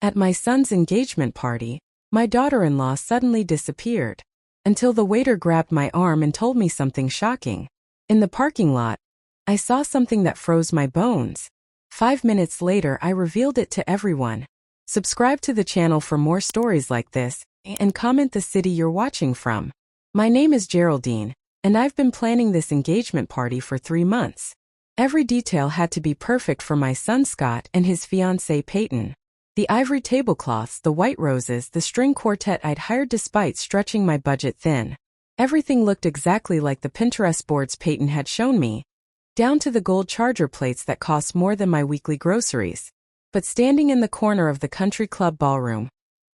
At my son's engagement party, my daughter-in-law suddenly disappeared, until the waiter grabbed my arm and told me something shocking. In the parking lot, I saw something that froze my bones. 5 minutes later, I revealed it to everyone. Subscribe to the channel for more stories like this, and comment the city you're watching from. My name is Geraldine, and I've been planning this engagement party for 3 months. Every detail had to be perfect for my son Scott and his fiancée Peyton. The ivory tablecloths, the white roses, the string quartet I'd hired despite stretching my budget thin. Everything looked exactly like the Pinterest boards Peyton had shown me, down to the gold charger plates that cost more than my weekly groceries. But standing in the corner of the country club ballroom,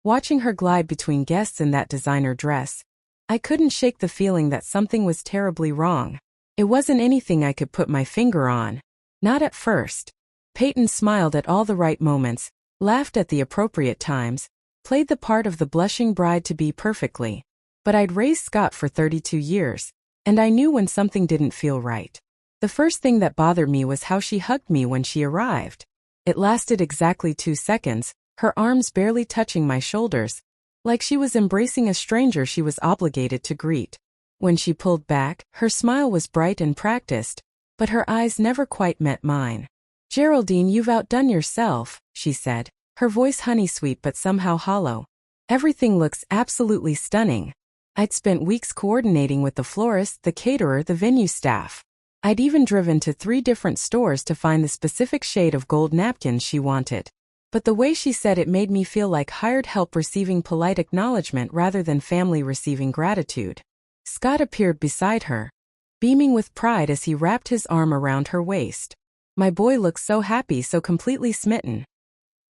watching her glide between guests in that designer dress, I couldn't shake the feeling that something was terribly wrong. It wasn't anything I could put my finger on. Not at first. Peyton smiled at all the right moments, laughed at the appropriate times, played the part of the blushing bride-to-be perfectly. But I'd raised Scott for 32 years, and I knew when something didn't feel right. The first thing that bothered me was how she hugged me when she arrived. It lasted exactly 2 seconds, her arms barely touching my shoulders, like she was embracing a stranger she was obligated to greet. When she pulled back, her smile was bright and practiced, but her eyes never quite met mine. "Geraldine, you've outdone yourself," she said, her voice honey-sweet but somehow hollow. "Everything looks absolutely stunning." I'd spent weeks coordinating with the florist, the caterer, the venue staff. I'd even driven to 3 different stores to find the specific shade of gold napkins she wanted. But the way she said it made me feel like hired help receiving polite acknowledgement rather than family receiving gratitude. Scott appeared beside her, beaming with pride as he wrapped his arm around her waist. My boy looked so happy, so completely smitten.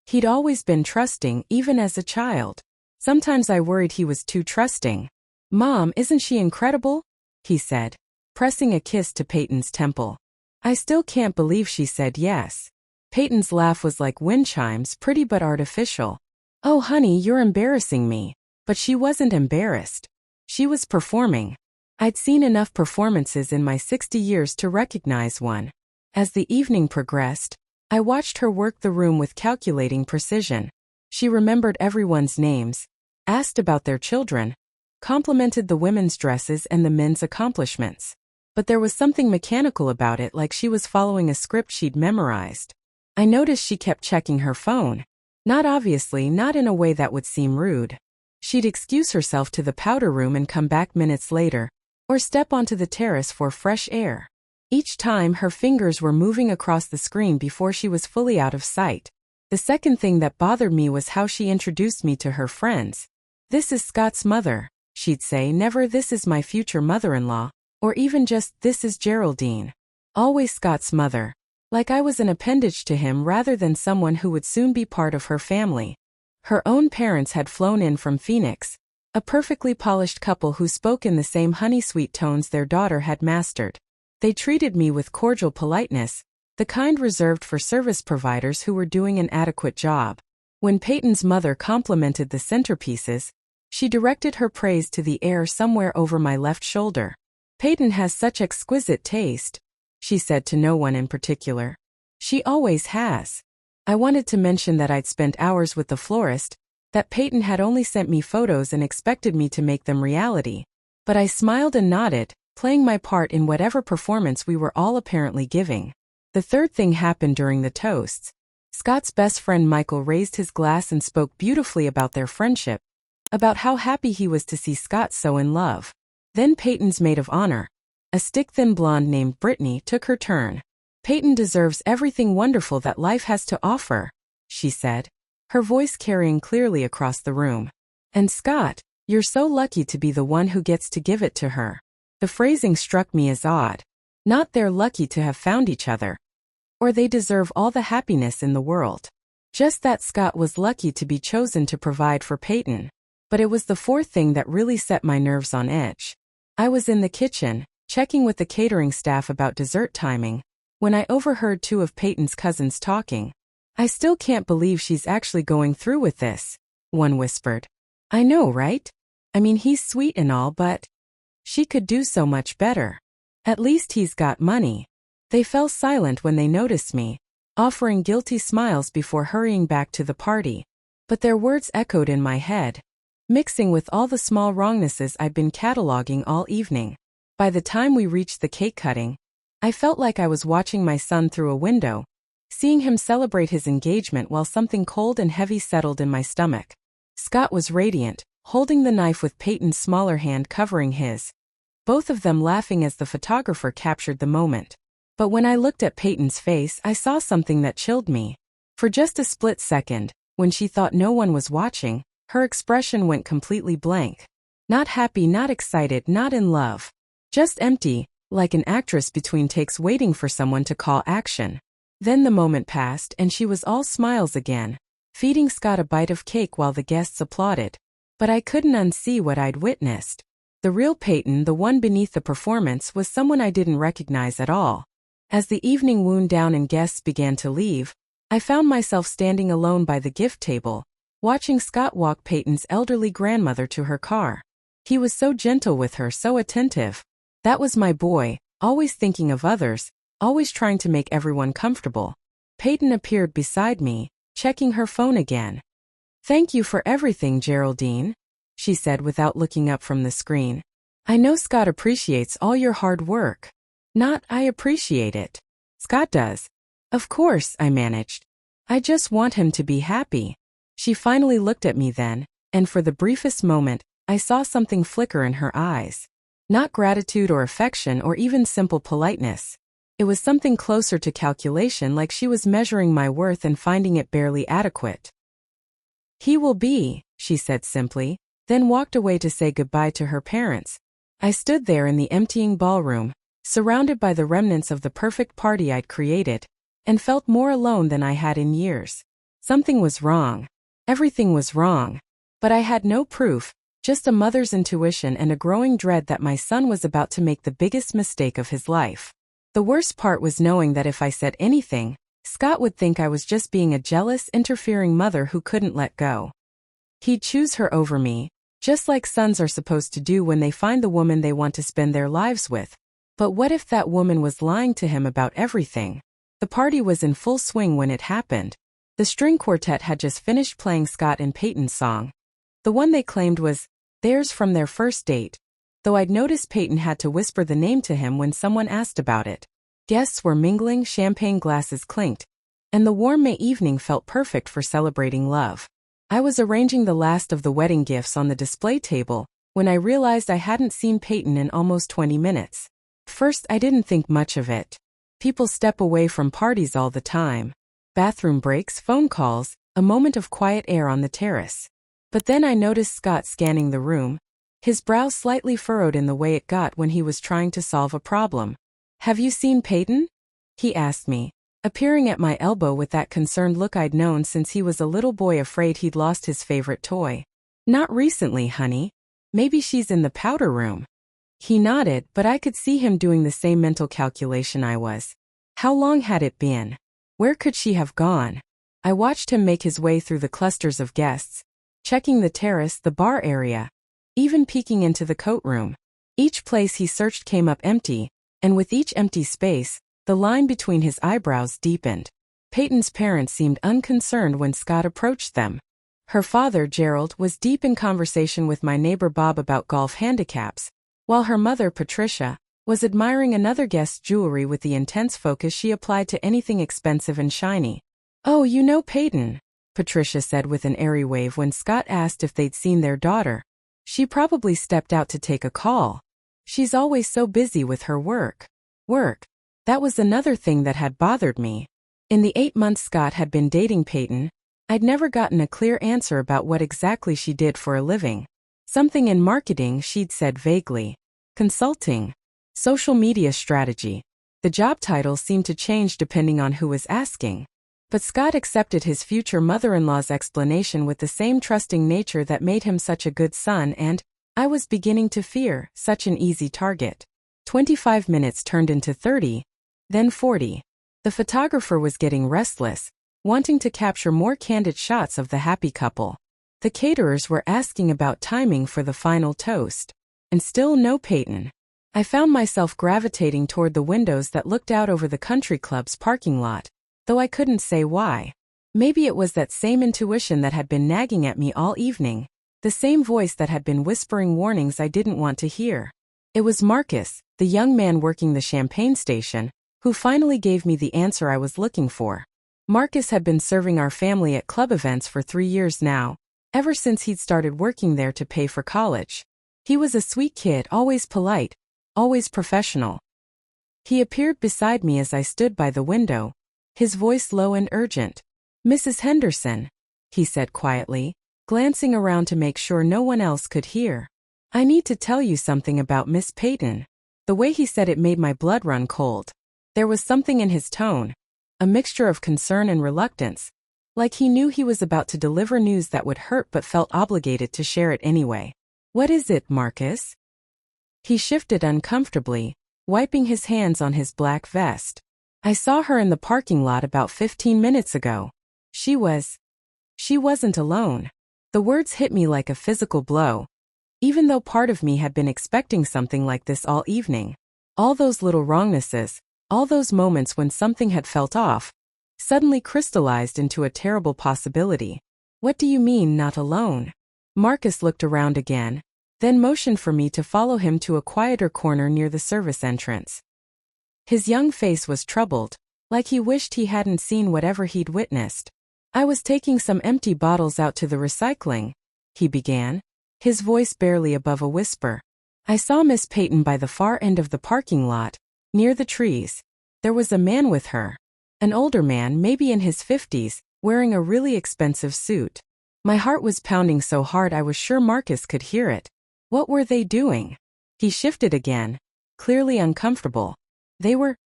He'd always been trusting, even as a child. Sometimes I worried he was too trusting. "Mom, isn't she incredible?" he said, pressing a kiss to Peyton's temple. "I still can't believe she said yes." Peyton's laugh was like wind chimes, pretty but artificial. "Oh honey, you're embarrassing me." But she wasn't embarrassed. She was performing. I'd seen enough performances in my 60 years to recognize one. As the evening progressed, I watched her work the room with calculating precision. She remembered everyone's names, asked about their children, complimented the women's dresses and the men's accomplishments. But there was something mechanical about it, like she was following a script she'd memorized. I noticed she kept checking her phone. Not obviously, not in a way that would seem rude. She'd excuse herself to the powder room and come back minutes later, or step onto the terrace for fresh air. Each time, her fingers were moving across the screen before she was fully out of sight. The second thing that bothered me was how she introduced me to her friends. "This is Scott's mother," she'd say, never "this is my future mother-in-law," or even just "this is Geraldine." Always Scott's mother. Like I was an appendage to him rather than someone who would soon be part of her family. Her own parents had flown in from Phoenix, a perfectly polished couple who spoke in the same honey-sweet tones their daughter had mastered. They treated me with cordial politeness, the kind reserved for service providers who were doing an adequate job. When Peyton's mother complimented the centerpieces, she directed her praise to the air somewhere over my left shoulder. "Peyton has such exquisite taste," she said to no one in particular. "She always has." I wanted to mention that I'd spent hours with the florist, that Peyton had only sent me photos and expected me to make them reality. But I smiled and nodded, playing my part in whatever performance we were all apparently giving. The third thing happened during the toasts. Scott's best friend Michael raised his glass and spoke beautifully about their friendship, about how happy he was to see Scott so in love. Then Peyton's maid of honor, a stick-thin blonde named Brittany, took her turn. "Peyton deserves everything wonderful that life has to offer," she said, her voice carrying clearly across the room. "And Scott, you're so lucky to be the one who gets to give it to her." The phrasing struck me as odd. Not "they're lucky to have found each other," or "they deserve all the happiness in the world." Just that Scott was lucky to be chosen to provide for Peyton. But it was the fourth thing that really set my nerves on edge. I was in the kitchen, checking with the catering staff about dessert timing, when I overheard 2 of Peyton's cousins talking. "I still can't believe she's actually going through with this," one whispered. "I know, right? I mean, he's sweet and all, but she could do so much better. At least he's got money." They fell silent when they noticed me, offering guilty smiles before hurrying back to the party. But their words echoed in my head, mixing with all the small wrongnesses I'd been cataloging all evening. By the time we reached the cake cutting, I felt like I was watching my son through a window, seeing him celebrate his engagement while something cold and heavy settled in my stomach. Scott was radiant, holding the knife with Peyton's smaller hand covering his, both of them laughing as the photographer captured the moment. But when I looked at Peyton's face, I saw something that chilled me. For just a split second, when she thought no one was watching, her expression went completely blank. Not happy, not excited, not in love. Just empty, like an actress between takes waiting for someone to call action. Then the moment passed and she was all smiles again, feeding Scott a bite of cake while the guests applauded. But I couldn't unsee what I'd witnessed. The real Peyton, the one beneath the performance, was someone I didn't recognize at all. As the evening wound down and guests began to leave, I found myself standing alone by the gift table, watching Scott walk Peyton's elderly grandmother to her car. He was so gentle with her, so attentive. That was my boy, always thinking of others, always trying to make everyone comfortable. Peyton appeared beside me, checking her phone again. "Thank you for everything, Geraldine," she said without looking up from the screen. "I know Scott appreciates all your hard work." "Not I appreciate it. Scott does." "Of course," I managed. "I just want him to be happy." She finally looked at me then, and for the briefest moment, I saw something flicker in her eyes. Not gratitude or affection or even simple politeness. It was something closer to calculation, like she was measuring my worth and finding it barely adequate. "He will be," she said simply, then walked away to say goodbye to her parents. I stood there in the emptying ballroom, surrounded by the remnants of the perfect party I'd created, and felt more alone than I had in years. Something was wrong. Everything was wrong. But I had no proof, just a mother's intuition and a growing dread that my son was about to make the biggest mistake of his life. The worst part was knowing that if I said anything, Scott would think I was just being a jealous, interfering mother who couldn't let go. He'd choose her over me, just like sons are supposed to do when they find the woman they want to spend their lives with. But what if that woman was lying to him about everything? The party was in full swing when it happened. The string quartet had just finished playing Scott and Peyton's song. The one they claimed was theirs from their first date, though I'd noticed Peyton had to whisper the name to him when someone asked about it. Guests were mingling, champagne glasses clinked, and the warm May evening felt perfect for celebrating love. I was arranging the last of the wedding gifts on the display table when I realized I hadn't seen Peyton in almost 20 minutes. First, I didn't think much of it. People step away from parties all the time. Bathroom breaks, phone calls, a moment of quiet air on the terrace. But then I noticed Scott scanning the room, his brow slightly furrowed in the way it got when he was trying to solve a problem. "Have you seen Peyton?" he asked me, appearing at my elbow with that concerned look I'd known since he was a little boy afraid he'd lost his favorite toy. "Not recently, honey. Maybe she's in the powder room." He nodded, but I could see him doing the same mental calculation I was. How long had it been? Where could she have gone? I watched him make his way through the clusters of guests, checking the terrace, the bar area, even peeking into the coat room. Each place he searched came up empty, and with each empty space, the line between his eyebrows deepened. Peyton's parents seemed unconcerned when Scott approached them. Her father, Gerald, was deep in conversation with my neighbor Bob about golf handicaps, while her mother, Patricia, was admiring another guest's jewelry with the intense focus she applied to anything expensive and shiny. "Oh, you know Peyton," Patricia said with an airy wave when Scott asked if they'd seen their daughter. "She probably stepped out to take a call. She's always so busy with her work." Work. That was another thing that had bothered me. In the 8 months Scott had been dating Peyton, I'd never gotten a clear answer about what exactly she did for a living. Something in marketing, she'd said vaguely. Consulting. Social media strategy. The job title seemed to change depending on who was asking. But Scott accepted his future mother-in-law's explanation with the same trusting nature that made him such a good son and, I was beginning to fear, such an easy target. 25 minutes turned into 30, then 40. The photographer was getting restless, wanting to capture more candid shots of the happy couple. The caterers were asking about timing for the final toast. And still no Peyton. I found myself gravitating toward the windows that looked out over the country club's parking lot, though I couldn't say why. Maybe it was that same intuition that had been nagging at me all evening, the same voice that had been whispering warnings I didn't want to hear. It was Marcus, the young man working the champagne station, who finally gave me the answer I was looking for. Marcus had been serving our family at club events for 3 years now, ever since he'd started working there to pay for college. He was a sweet kid, always polite, always professional. He appeared beside me as I stood by the window, his voice low and urgent. "Mrs. Henderson," he said quietly, glancing around to make sure no one else could hear. "I need to tell you something about Miss Peyton." The way he said it made my blood run cold. There was something in his tone, a mixture of concern and reluctance, like he knew he was about to deliver news that would hurt but felt obligated to share it anyway. "What is it, Marcus?" He shifted uncomfortably, wiping his hands on his black vest. "I saw her in the parking lot about 15 minutes ago. She wasn't alone." The words hit me like a physical blow, even though part of me had been expecting something like this all evening. All those little wrongnesses, all those moments when something had felt off, suddenly crystallized into a terrible possibility. "What do you mean, not alone?" Marcus looked around again, then motioned for me to follow him to a quieter corner near the service entrance. His young face was troubled, like he wished he hadn't seen whatever he'd witnessed. "I was taking some empty bottles out to the recycling," he began, his voice barely above a whisper. "I saw Miss Peyton by the far end of the parking lot, near the trees. There was a man with her. An older man, maybe in his 50s, wearing a really expensive suit." My heart was pounding so hard I was sure Marcus could hear it. What were they doing? He shifted again, clearly uncomfortable. They were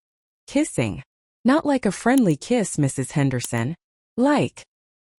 kissing. "Not like a friendly kiss, Mrs. Henderson. Like..."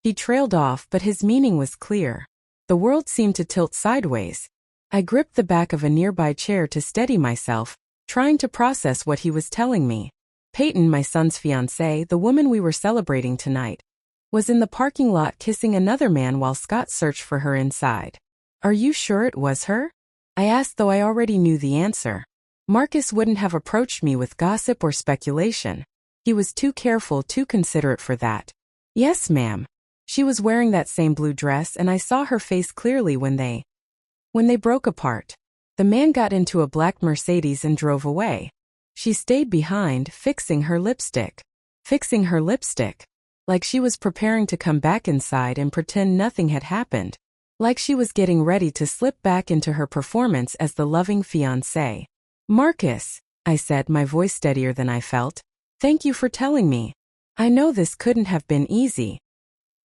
He trailed off, but his meaning was clear. The world seemed to tilt sideways. I gripped the back of a nearby chair to steady myself, trying to process what he was telling me. Peyton, my son's fiancée, the woman we were celebrating tonight, was in the parking lot kissing another man while Scott searched for her inside. "Are you sure it was her?" I asked, though I already knew the answer. Marcus wouldn't have approached me with gossip or speculation. He was too careful, too considerate for that. "Yes, ma'am. She was wearing that same blue dress and I saw her face clearly when they broke apart. The man got into a black Mercedes and drove away. She stayed behind, fixing her lipstick. Fixing her lipstick. Like she was preparing to come back inside and pretend nothing had happened. Like she was getting ready to slip back into her performance as the loving fiancé." "Marcus," I said, my voice steadier than I felt, "thank you for telling me. I know this couldn't have been easy."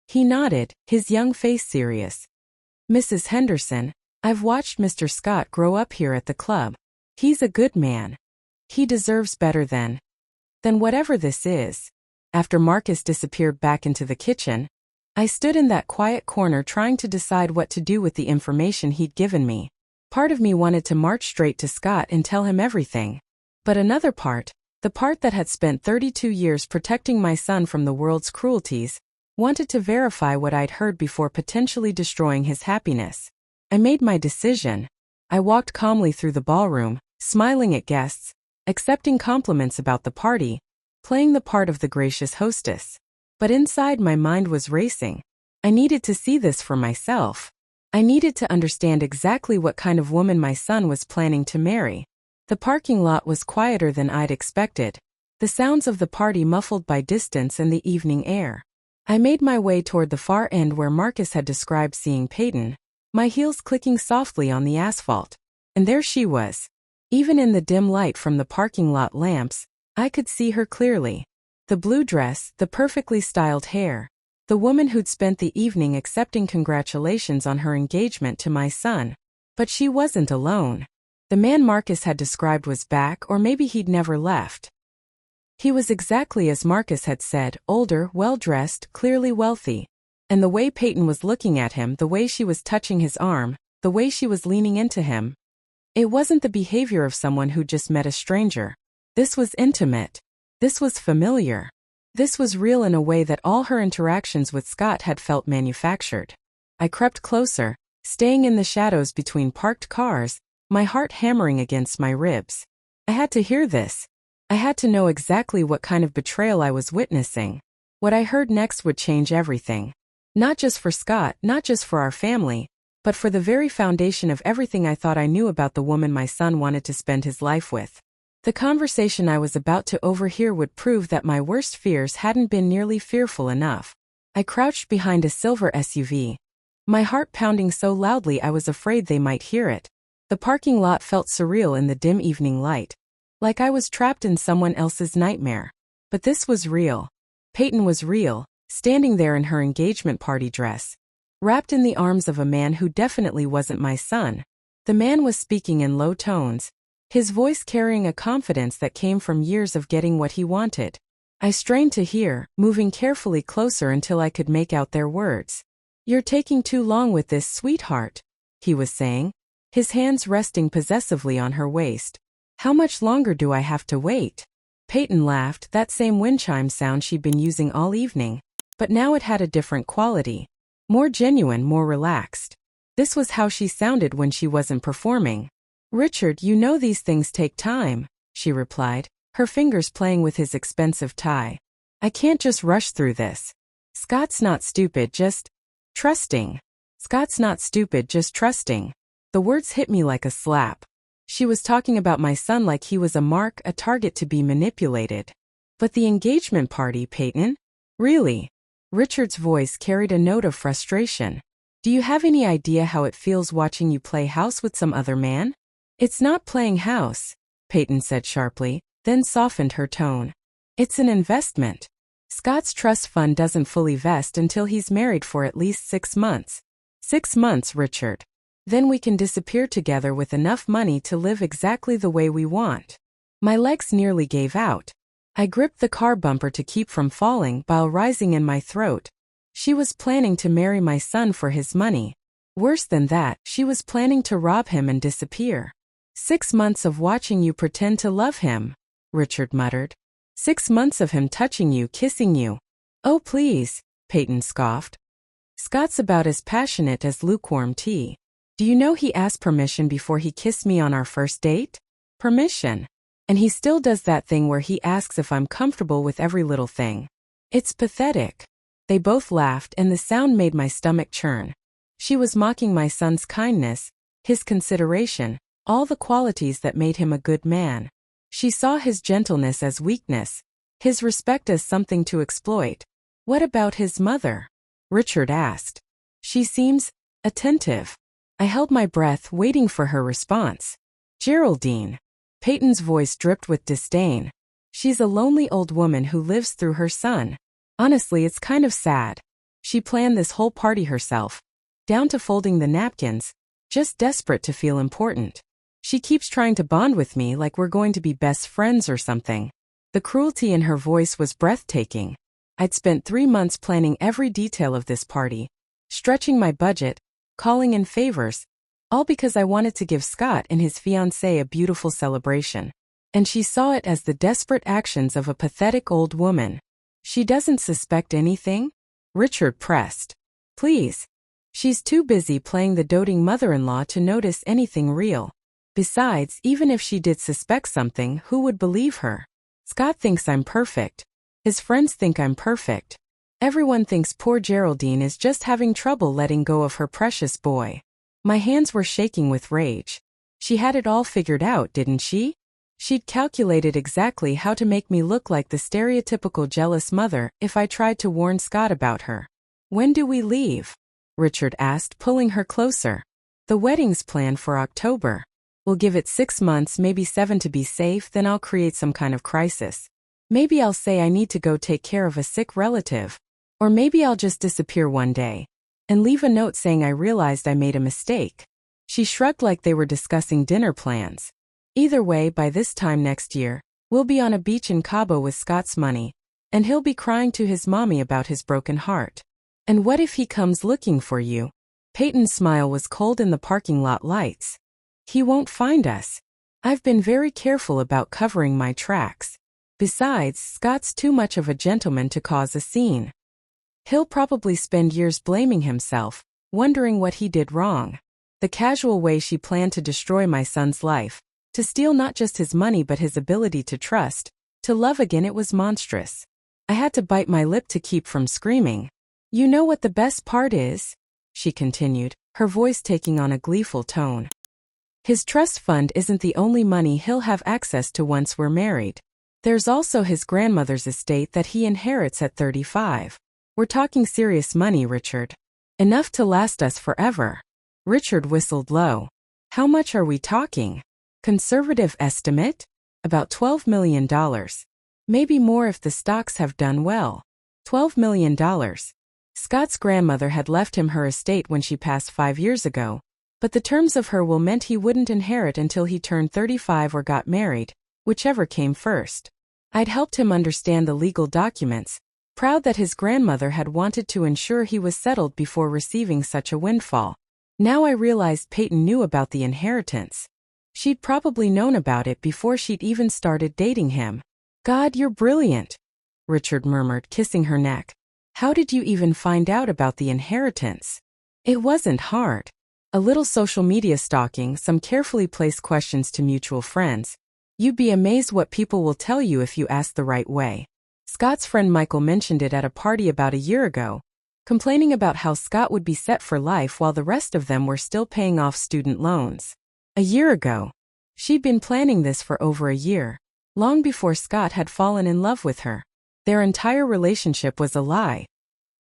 He nodded, his young face serious. "Mrs. Henderson, I've watched Mr. Scott grow up here at the club. He's a good man. He deserves better than whatever this is." After Marcus disappeared back into the kitchen, I stood in that quiet corner trying to decide what to do with the information he'd given me. Part of me wanted to march straight to Scott and tell him everything. But another part, the part that had spent 32 years protecting my son from the world's cruelties, wanted to verify what I'd heard before potentially destroying his happiness. I made my decision. I walked calmly through the ballroom, smiling at guests, accepting compliments about the party, playing the part of the gracious hostess. But inside my mind was racing. I needed to see this for myself. I needed to understand exactly what kind of woman my son was planning to marry. The parking lot was quieter than I'd expected, the sounds of the party muffled by distance and the evening air. I made my way toward the far end where Marcus had described seeing Peyton, my heels clicking softly on the asphalt. And there she was. Even in the dim light from the parking lot lamps, I could see her clearly. The blue dress, the perfectly styled hair. The woman who'd spent the evening accepting congratulations on her engagement to my son. But she wasn't alone. The man Marcus had described was back, or maybe he'd never left. He was exactly as Marcus had said, older, well-dressed, clearly wealthy. And the way Peyton was looking at him, the way she was touching his arm, the way she was leaning into him. It wasn't the behavior of someone who just met a stranger. This was intimate. This was familiar. This was real in a way that all her interactions with Scott had felt manufactured. I crept closer, staying in the shadows between parked cars, my heart hammering against my ribs. I had to hear this. I had to know exactly what kind of betrayal I was witnessing. What I heard next would change everything. Not just for Scott, not just for our family, but for the very foundation of everything I thought I knew about the woman my son wanted to spend his life with. The conversation I was about to overhear would prove that my worst fears hadn't been nearly fearful enough. I crouched behind a silver SUV, my heart pounding so loudly I was afraid they might hear it. The parking lot felt surreal in the dim evening light, like I was trapped in someone else's nightmare. But this was real. Peyton was real, standing there in her engagement party dress, wrapped in the arms of a man who definitely wasn't my son. The man was speaking in low tones, his voice carrying a confidence that came from years of getting what he wanted. I strained to hear, moving carefully closer until I could make out their words. "You're taking too long with this, sweetheart," he was saying, his hands resting possessively on her waist. "How much longer do I have to wait?" Peyton laughed, that same wind chime sound she'd been using all evening, but now it had a different quality. More genuine, more relaxed. This was how she sounded when she wasn't performing. "Richard, you know these things take time," she replied, her fingers playing with his expensive tie. "I can't just rush through this. Scott's not stupid, just trusting. Scott's not stupid, just trusting." The words hit me like a slap. She was talking about my son like he was a mark, a target to be manipulated. "But the engagement party, Peyton? Really?" Richard's voice carried a note of frustration. "Do you have any idea how it feels watching you play house with some other man?" "It's not playing house," Peyton said sharply, then softened her tone. "It's an investment. Scott's trust fund doesn't fully vest until he's married for at least 6 months. 6 months, Richard. Then we can disappear together with enough money to live exactly the way we want." My legs nearly gave out. I gripped the car bumper to keep from falling, bile rising in my throat. She was planning to marry my son for his money. Worse than that, she was planning to rob him and disappear. 6 months of watching you pretend to love him," Richard muttered. 6 months of him touching you, kissing you. "Oh please," Peyton scoffed. "Scott's about as passionate as lukewarm tea. Do you know he asked permission before he kissed me on our first date? Permission. And he still does that thing where he asks if I'm comfortable with every little thing. It's pathetic." They both laughed and the sound made my stomach churn. She was mocking my son's kindness, his consideration, all the qualities that made him a good man. She saw his gentleness as weakness, his respect as something to exploit. "What about his mother?" Richard asked. "She seems attentive." I held my breath, waiting for her response. "Geraldine." Peyton's voice dripped with disdain. "She's a lonely old woman who lives through her son. Honestly, it's kind of sad. She planned this whole party herself, down to folding the napkins, just desperate to feel important. She keeps trying to bond with me like we're going to be best friends or something." The cruelty in her voice was breathtaking. I'd spent 3 months planning every detail of this party, stretching my budget, calling in favors, all because I wanted to give Scott and his fiancée a beautiful celebration. And she saw it as the desperate actions of a pathetic old woman. "She doesn't suspect anything?" Richard pressed. "Please. She's too busy playing the doting mother-in-law to notice anything real. Besides, even if she did suspect something, who would believe her? Scott thinks I'm perfect. His friends think I'm perfect. Everyone thinks poor Geraldine is just having trouble letting go of her precious boy." My hands were shaking with rage. She had it all figured out, didn't she? She'd calculated exactly how to make me look like the stereotypical jealous mother if I tried to warn Scott about her. "When do we leave?" Richard asked, pulling her closer. "The wedding's planned for October. We'll give it 6 months, maybe 7 to be safe, then I'll create some kind of crisis. Maybe I'll say I need to go take care of a sick relative. Or maybe I'll just disappear one day and leave a note saying I realized I made a mistake." She shrugged like they were discussing dinner plans. "Either way, by this time next year, we'll be on a beach in Cabo with Scott's money, and he'll be crying to his mommy about his broken heart. And what if he comes looking for you?" Peyton's smile was cold in the parking lot lights. "He won't find us. I've been very careful about covering my tracks. Besides, Scott's too much of a gentleman to cause a scene. He'll probably spend years blaming himself, wondering what he did wrong." The casual way she planned to destroy my son's life, to steal not just his money but his ability to trust, to love again, it was monstrous. I had to bite my lip to keep from screaming. You know what the best part is? She continued, her voice taking on a gleeful tone. His trust fund isn't the only money he'll have access to once we're married. There's also his grandmother's estate that he inherits at 35. We're talking serious money, Richard. Enough to last us forever. Richard whistled low. How much are we talking? Conservative estimate? About $12 million. Maybe more if the stocks have done well. $12 million. Scott's grandmother had left him her estate when she passed 5 years ago, but the terms of her will meant he wouldn't inherit until he turned 35 or got married, whichever came first. I'd helped him understand the legal documents, proud that his grandmother had wanted to ensure he was settled before receiving such a windfall. Now I realized Peyton knew about the inheritance. She'd probably known about it before she'd even started dating him. God, you're brilliant, Richard murmured, kissing her neck. How did you even find out about the inheritance? It wasn't hard. A little social media stalking, some carefully placed questions to mutual friends. You'd be amazed what people will tell you if you ask the right way. Scott's friend Michael mentioned it at a party about a year ago, complaining about how Scott would be set for life while the rest of them were still paying off student loans. A year ago. She'd been planning this for over a year, long before Scott had fallen in love with her. Their entire relationship was a lie.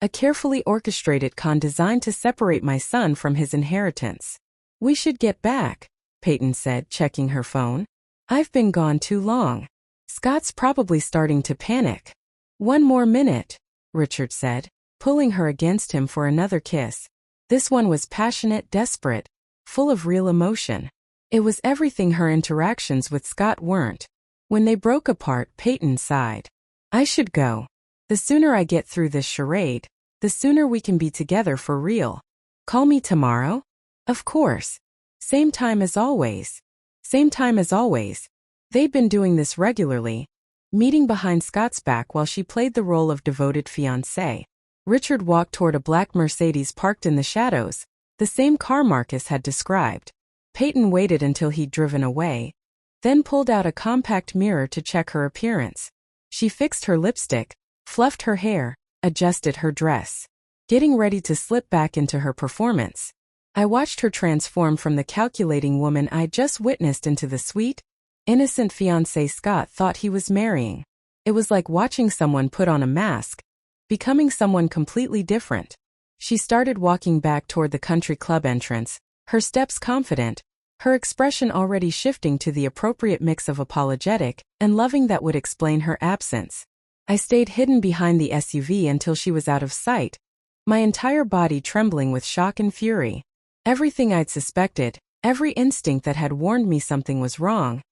A carefully orchestrated con designed to separate my son from his inheritance. We should get back, Peyton said, checking her phone. I've been gone too long. Scott's probably starting to panic. One more minute, Richard said, pulling her against him for another kiss. This one was passionate, desperate, full of real emotion. It was everything her interactions with Scott weren't. When they broke apart, Peyton sighed. I should go. The sooner I get through this charade, the sooner we can be together for real. Call me tomorrow? Of course. Same time as always. Same time as always. They'd been doing this regularly, meeting behind Scott's back while she played the role of devoted fiancé. Richard walked toward a black Mercedes parked in the shadows, the same car Marcus had described. Peyton waited until he'd driven away, then pulled out a compact mirror to check her appearance. She fixed her lipstick, fluffed her hair, adjusted her dress, getting ready to slip back into her performance. I watched her transform from the calculating woman I'd just witnessed into the sweet, innocent fiancé Scott thought he was marrying. It was like watching someone put on a mask, becoming someone completely different. She started walking back toward the country club entrance, her steps confident, her expression already shifting to the appropriate mix of apologetic and loving that would explain her absence. I stayed hidden behind the SUV until she was out of sight, my entire body trembling with shock and fury. Everything I'd suspected, every instinct that had warned me something was wrong,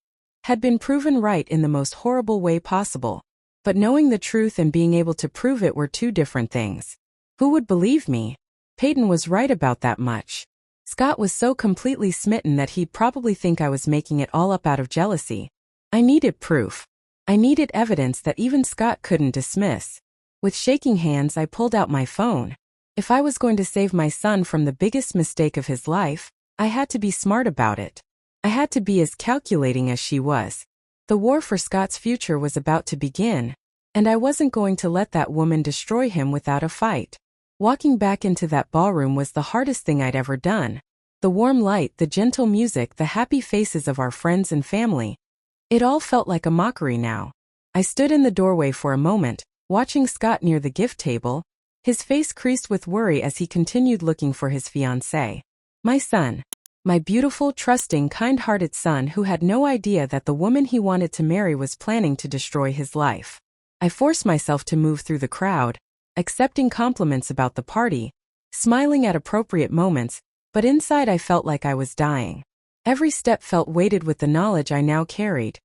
had been proven right in the most horrible way possible. But knowing the truth and being able to prove it were two different things. Who would believe me? Peyton was right about that much. Scott was so completely smitten that he'd probably think I was making it all up out of jealousy. I needed proof. I needed evidence that even Scott couldn't dismiss. With shaking hands, I pulled out my phone. If I was going to save my son from the biggest mistake of his life, I had to be smart about it. I had to be as calculating as she was. The war for Scott's future was about to begin, and I wasn't going to let that woman destroy him without a fight. Walking back into that ballroom was the hardest thing I'd ever done. The warm light, the gentle music, the happy faces of our friends and family. It all felt like a mockery now. I stood in the doorway for a moment, watching Scott near the gift table, his face creased with worry as he continued looking for his fiancée. My son. My beautiful, trusting, kind-hearted son who had no idea that the woman he wanted to marry was planning to destroy his life. I forced myself to move through the crowd, accepting compliments about the party, smiling at appropriate moments, but inside I felt like I was dying. Every step felt weighted with the knowledge I now carried.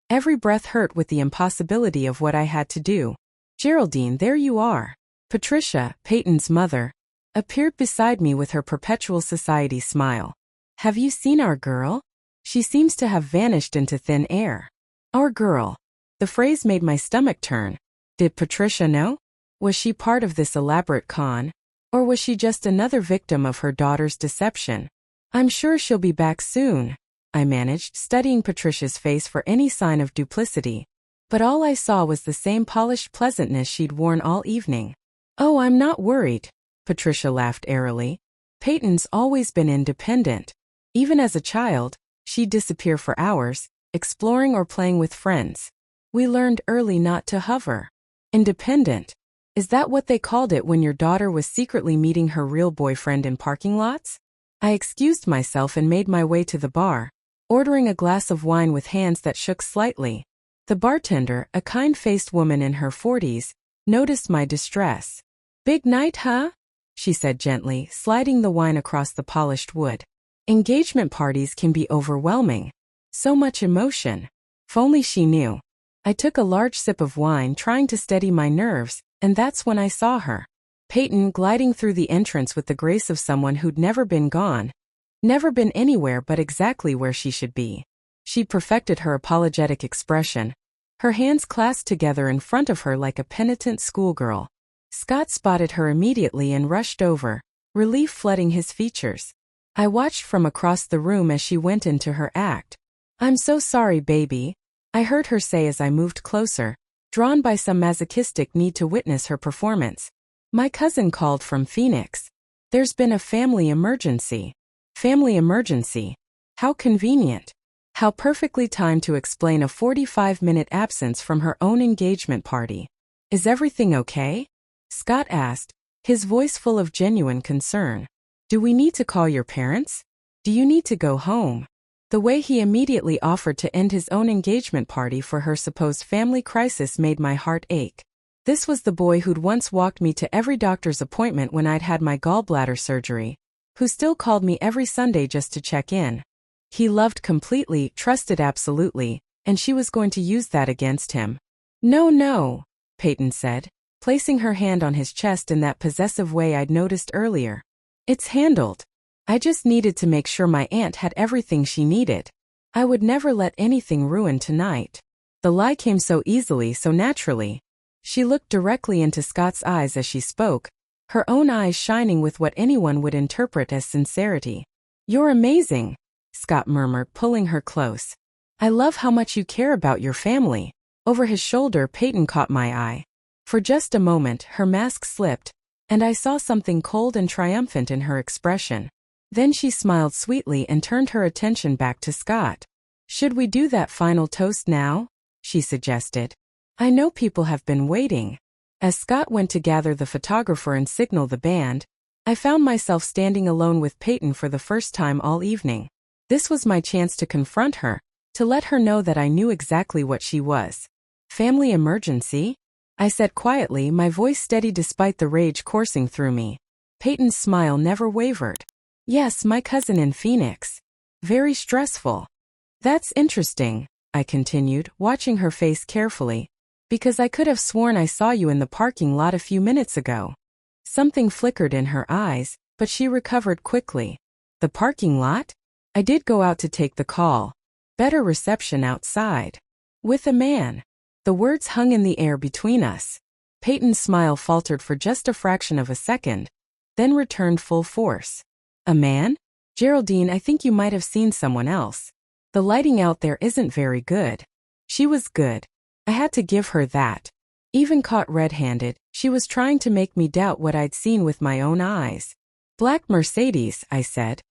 Every breath hurt with the impossibility of what I had to do. Geraldine, there you are. Patricia, Peyton's mother, appeared beside me with her perpetual society smile. Have you seen our girl? She seems to have vanished into thin air. Our girl. The phrase made my stomach turn. Did Patricia know? Was she part of this elaborate con? Or was she just another victim of her daughter's deception? I'm sure she'll be back soon, I managed, studying Patricia's face for any sign of duplicity. but all I saw was the same polished pleasantness she'd worn all evening. "Oh, I'm not worried," Patricia laughed airily. "Peyton's always been independent. Even as a child, she'd disappear for hours, exploring or playing with friends. We learned early not to hover." Independent. Is that what they called it when your daughter was secretly meeting her real boyfriend in parking lots? I excused myself and made my way to the bar, ordering a glass of wine with hands that shook slightly. The bartender, a kind-faced woman in her 40s, noticed my distress. "Big night, huh?" she said gently, sliding the wine across the polished wood. "Engagement parties can be overwhelming. So much emotion. If only she knew." I took a large sip of wine, trying to steady my nerves, and that's when I saw her. Peyton gliding through the entrance with the grace of someone who'd never been gone. Never been anywhere but exactly where she should be. She perfected her apologetic expression, her hands clasped together in front of her like a penitent schoolgirl. Scott spotted her immediately and rushed over, relief flooding his features. I watched from across the room as she went into her act. "I'm so sorry, baby," I heard her say as I moved closer, drawn by some masochistic need to witness her performance. "My cousin called from Phoenix. There's been a family emergency." Family emergency. How convenient. How perfectly timed to explain a 45-minute absence from her own engagement party. "Is everything okay?" Scott asked, his voice full of genuine concern. "Do we need to call your parents? Do you need to go home?" The way he immediately offered to end his own engagement party for her supposed family crisis made my heart ache. This was the boy who'd once walked me to every doctor's appointment when I'd had my gallbladder surgery, who still called me every Sunday just to check in. He loved completely, trusted absolutely, and she was going to use that against him. "No, no," Peyton said, placing her hand on his chest in that possessive way I'd noticed earlier. "It's handled. I just needed to make sure my aunt had everything she needed. I would never let anything ruin tonight." The lie came so easily, so naturally. She looked directly into Scott's eyes as she spoke, her own eyes shining with what anyone would interpret as sincerity. "You're amazing," Scott murmured, pulling her close. "I love how much you care about your family." Over his shoulder, Peyton caught my eye. For just a moment, her mask slipped, and I saw something cold and triumphant in her expression. Then she smiled sweetly and turned her attention back to Scott. "Should we do that final toast now?" she suggested. "I know people have been waiting." As Scott went to gather the photographer and signal the band, I found myself standing alone with Peyton for the first time all evening. This was my chance to confront her, to let her know that I knew exactly what she was. "Family emergency?" I said quietly, my voice steady despite the rage coursing through me. Peyton's smile never wavered. "Yes, my cousin in Phoenix. Very stressful." "That's interesting," I continued, watching her face carefully, "because I could have sworn I saw you in the parking lot a few minutes ago." Something flickered in her eyes, but she recovered quickly. "The parking lot? I did go out to take the call. Better reception outside. With a man." The words hung in the air between us. Peyton's smile faltered for just a fraction of a second, then returned full force. "A man? Geraldine, I think you might have seen someone else. The lighting out there isn't very good." She was good. I had to give her that. Even caught red-handed, she was trying to make me doubt what I'd seen with my own eyes. "Black Mercedes," I said.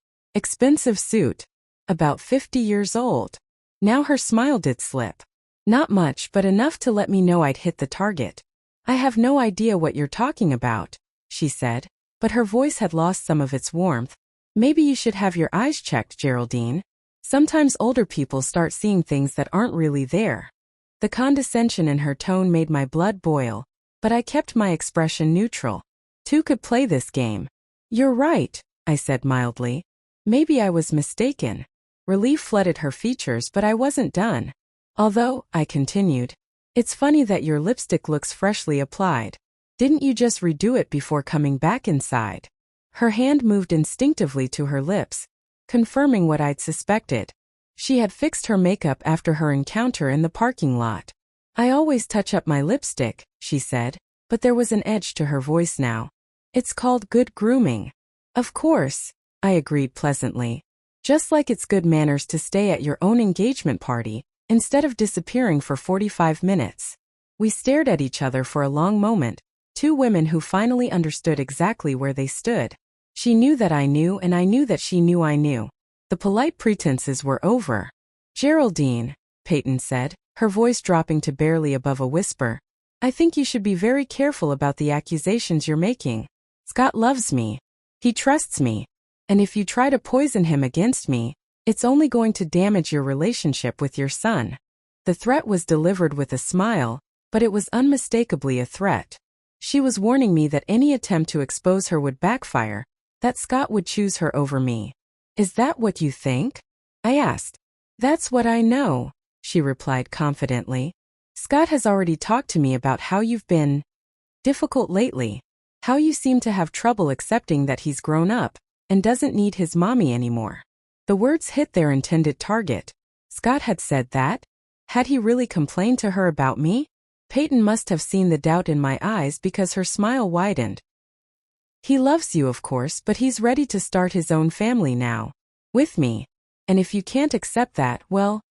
"Expensive suit. About 50 years old." Now her smile did slip. "Not much, but enough to let me know I'd hit the target." "I have no idea what you're talking about," she said, but her voice had lost some of its warmth. "Maybe you should have your eyes checked, Geraldine. Sometimes older people start seeing things that aren't really there." The condescension in her tone made my blood boil, but I kept my expression neutral. Two could play this game. "You're right," I said mildly. "Maybe I was mistaken." Relief flooded her features, but I wasn't done. "Although," I continued, "it's funny that your lipstick looks freshly applied. Didn't you just redo it before coming back inside?" Her hand moved instinctively to her lips, confirming what I'd suspected. She had fixed her makeup after her encounter in the parking lot. "I always touch up my lipstick," she said, but there was an edge to her voice now. "It's called good grooming." "Of course," I agreed pleasantly. "Just like it's good manners to stay at your own engagement party, instead of disappearing for 45 minutes. We stared at each other for a long moment, two women who finally understood exactly where they stood. She knew that I knew, and I knew that she knew I knew. The polite pretenses were over. "Geraldine," Peyton said, her voice dropping to barely above a whisper, "I think you should be very careful about the accusations you're making. Scott loves me. He trusts me. And if you try to poison him against me, it's only going to damage your relationship with your son." The threat was delivered with a smile, but it was unmistakably a threat. She was warning me that any attempt to expose her would backfire, that Scott would choose her over me. "Is that what you think?" I asked. "That's what I know," she replied confidently. "Scott has already talked to me about how you've been difficult lately, how you seem to have trouble accepting that he's grown up and doesn't need his mommy anymore." The words hit their intended target. Scott had said that? Had he really complained to her about me? Peyton must have seen the doubt in my eyes because her smile widened. "He loves you, of course, but he's ready to start his own family now. With me. And if you can't accept that, well,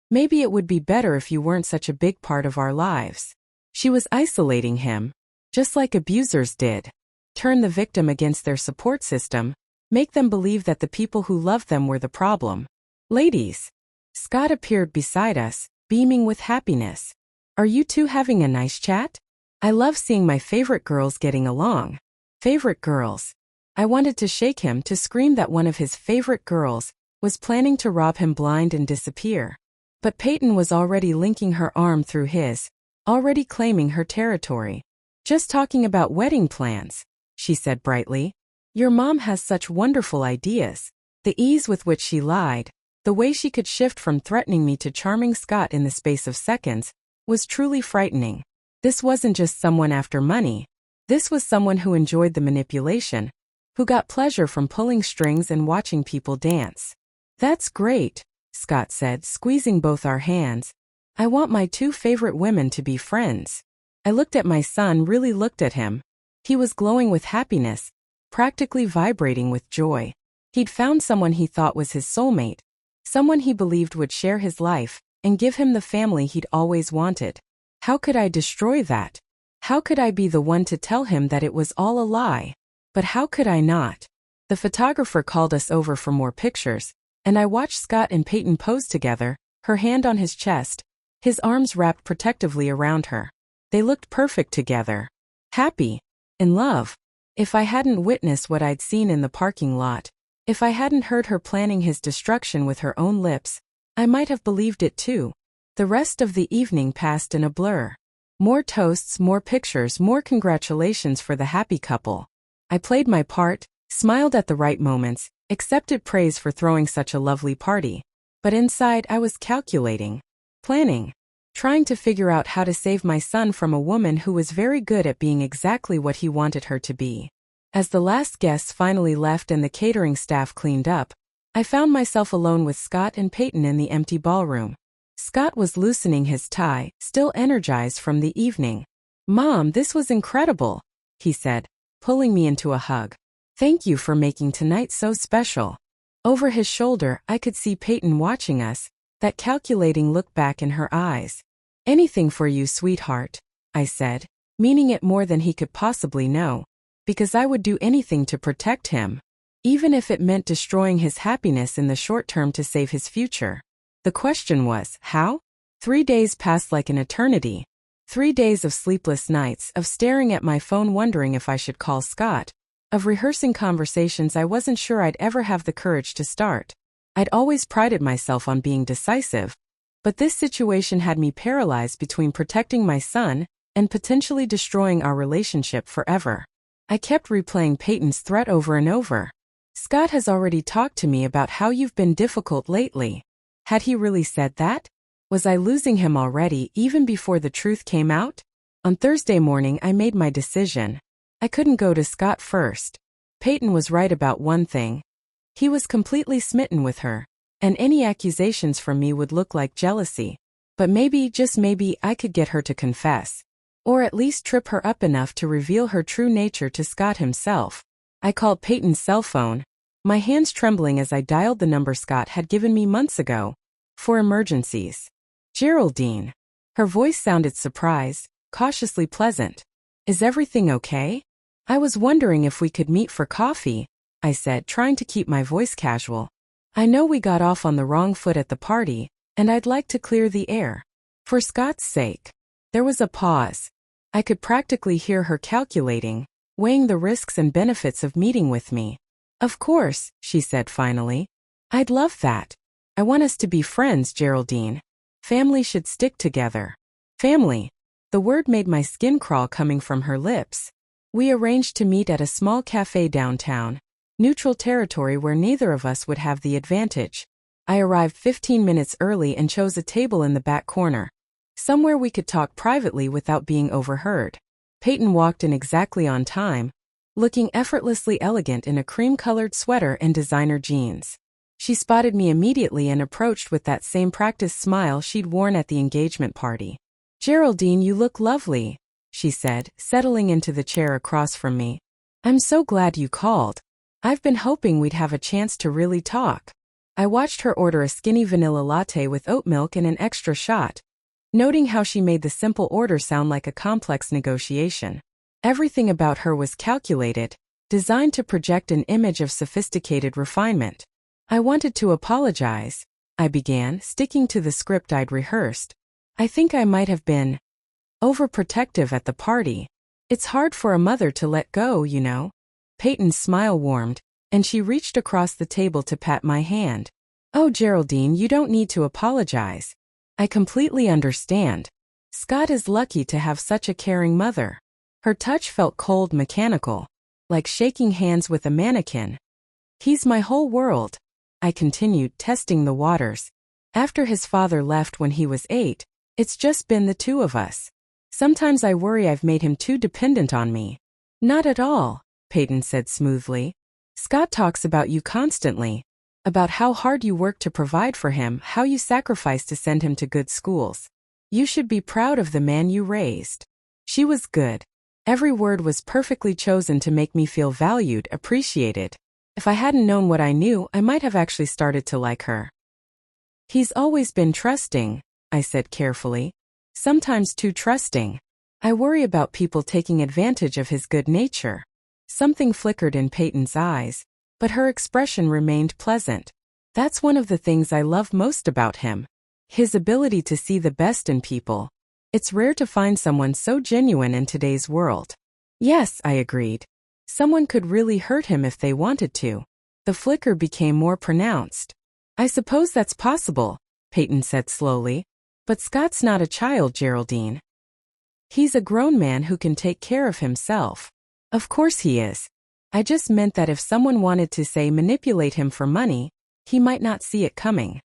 maybe it would be better if you weren't such a big part of our lives." She was isolating him, just like abusers did. Turn the victim against their support system, make them believe that the people who loved them were the problem. "Ladies." Scott appeared beside us, beaming with happiness. "Are you two having a nice chat? I love seeing my favorite girls getting along." Favorite girls. I wanted to shake him, to scream that one of his favorite girls was planning to rob him blind and disappear. But Peyton was already linking her arm through his, already claiming her territory. "Just talking about wedding plans," she said brightly. "Your mom has such wonderful ideas." The ease with which she lied, the way she could shift from threatening me to charming Scott in the space of seconds, was truly frightening. This wasn't just someone after money. This was someone who enjoyed the manipulation, who got pleasure from pulling strings and watching people dance. "That's great," Scott said, squeezing both our hands. "I want my two favorite women to be friends." I looked at my son, really looked at him. He was glowing with happiness, practically vibrating with joy. He'd found someone he thought was his soulmate, someone he believed would share his life and give him the family he'd always wanted. How could I destroy that? How could I be the one to tell him that it was all a lie? But how could I not? The photographer called us over for more pictures, and I watched Scott and Peyton pose together, her hand on his chest, his arms wrapped protectively around her. They looked perfect together. Happy. In love. If I hadn't witnessed what I'd seen in the parking lot, if I hadn't heard her planning his destruction with her own lips, I might have believed it too. The rest of the evening passed in a blur. More toasts, more pictures, more congratulations for the happy couple. I played my part, smiled at the right moments, accepted praise for throwing such a lovely party. But inside I was calculating, planning, trying to figure out how to save my son from a woman who was very good at being exactly what he wanted her to be. As the last guests finally left and the catering staff cleaned up, I found myself alone with Scott and Peyton in the empty ballroom. Scott was loosening his tie, still energized from the evening. "Mom, this was incredible," he said, pulling me into a hug. "Thank you for making tonight so special." Over his shoulder, I could see Peyton watching us, that calculating look back in her eyes. "Anything for you, sweetheart," I said, meaning it more than he could possibly know, because I would do anything to protect him, even if it meant destroying his happiness in the short term to save his future. The question was, how? 3 days passed like an eternity. 3 days of sleepless nights, of staring at my phone wondering if I should call Scott, of rehearsing conversations I wasn't sure I'd ever have the courage to start. I'd always prided myself on being decisive, but this situation had me paralyzed between protecting my son and potentially destroying our relationship forever. I kept replaying Peyton's threat over and over. "Scott has already talked to me about how you've been difficult lately." Had he really said that? Was I losing him already, even before the truth came out? On Thursday morning I made my decision. I couldn't go to Scott first. Peyton was right about one thing. He was completely smitten with her, and any accusations from me would look like jealousy. But maybe, just maybe, I could get her to confess. Or at least trip her up enough to reveal her true nature to Scott himself. I called Peyton's cell phone, my hands trembling as I dialed the number Scott had given me months ago, for emergencies. Geraldine. Her voice sounded surprised, cautiously pleasant. Is everything okay? I was wondering if we could meet for coffee, I said, trying to keep my voice casual. I know we got off on the wrong foot at the party, and I'd like to clear the air. For Scott's sake. There was a pause. I could practically hear her calculating, weighing the risks and benefits of meeting with me. Of course, she said finally. I'd love that. I want us to be friends, Geraldine. Family should stick together. Family. The word made my skin crawl coming from her lips. We arranged to meet at a small cafe downtown, neutral territory where neither of us would have the advantage. I arrived 15 minutes early and chose a table in the back corner, somewhere we could talk privately without being overheard. Peyton walked in exactly on time, looking effortlessly elegant in a cream-colored sweater and designer jeans. She spotted me immediately and approached with that same practiced smile she'd worn at the engagement party. Geraldine, you look lovely, she said, settling into the chair across from me. I'm so glad you called. I've been hoping we'd have a chance to really talk. I watched her order a skinny vanilla latte with oat milk and an extra shot, noting how she made the simple order sound like a complex negotiation. Everything about her was calculated, designed to project an image of sophisticated refinement. I wanted to apologize, I began, sticking to the script I'd rehearsed. I think I might have been overprotective at the party. It's hard for a mother to let go, you know. Peyton's smile warmed, and she reached across the table to pat my hand. Oh, Geraldine, you don't need to apologize. I completely understand. Scott is lucky to have such a caring mother. Her touch felt cold, mechanical, like shaking hands with a mannequin. He's my whole world, I continued, testing the waters. After his father left when he was 8, it's just been the two of us. Sometimes I worry I've made him too dependent on me. Not at all, Peyton said smoothly. Scott talks about you constantly, about how hard you work to provide for him, how you sacrifice to send him to good schools. You should be proud of the man you raised. She was good. Every word was perfectly chosen to make me feel valued, appreciated. If I hadn't known what I knew, I might have actually started to like her. He's always been trusting, I said carefully. Sometimes too trusting. I worry about people taking advantage of his good nature. Something flickered in Peyton's eyes, but her expression remained pleasant. That's one of the things I love most about him. His ability to see the best in people. It's rare to find someone so genuine in today's world. Yes, I agreed. Someone could really hurt him if they wanted to. The flicker became more pronounced. I suppose that's possible, Peyton said slowly. But Scott's not a child, Geraldine. He's a grown man who can take care of himself. Of course he is. I just meant that if someone wanted to, say, manipulate him for money, he might not see it coming.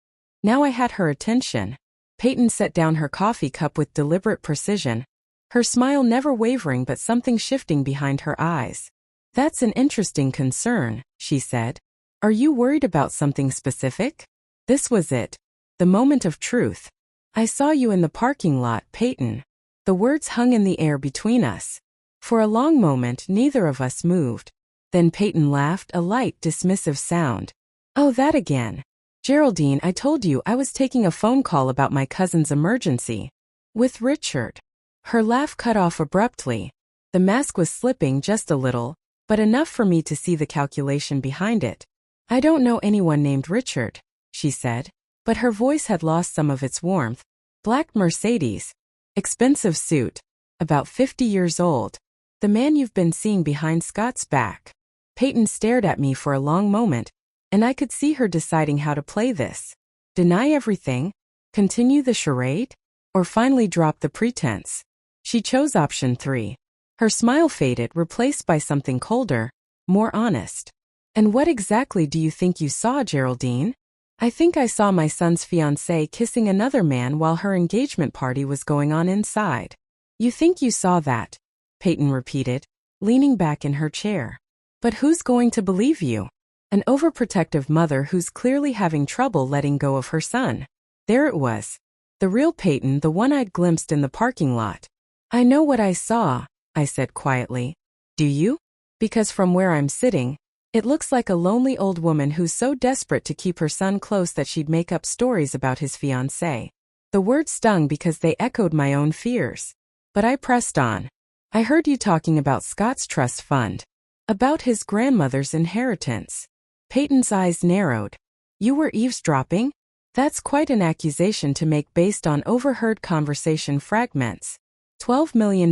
Now I had her attention. Peyton set down her coffee cup with deliberate precision, her smile never wavering but something shifting behind her eyes. That's an interesting concern, she said. Are you worried about something specific? This was it. The moment of truth. I saw you in the parking lot, Peyton. The words hung in the air between us. For a long moment, neither of us moved. Then Peyton laughed, a light, dismissive sound. Oh, that again. Geraldine, I told you I was taking a phone call about my cousin's emergency. With Richard. Her laugh cut off abruptly. The mask was slipping just a little, but enough for me to see the calculation behind it. I don't know anyone named Richard, she said, but her voice had lost some of its warmth. Black Mercedes. Expensive suit. About 50 years old. The man you've been seeing behind Scott's back. Peyton stared at me for a long moment, and I could see her deciding how to play this. Deny everything? Continue the charade? Or finally drop the pretense? She chose option 3. Her smile faded, replaced by something colder, more honest. And what exactly do you think you saw, Geraldine? I think I saw my son's fiancée kissing another man while her engagement party was going on inside. You think you saw that? Peyton repeated, leaning back in her chair. But who's going to believe you? An overprotective mother who's clearly having trouble letting go of her son. There it was. The real Peyton, the one I'd glimpsed in the parking lot. I know what I saw, I said quietly. Do you? Because from where I'm sitting, it looks like a lonely old woman who's so desperate to keep her son close that she'd make up stories about his fiancée. The words stung because they echoed my own fears. But I pressed on. I heard you talking about Scott's trust fund. About his grandmother's inheritance. Peyton's eyes narrowed. You were eavesdropping? That's quite an accusation to make based on overheard conversation fragments. $12 million.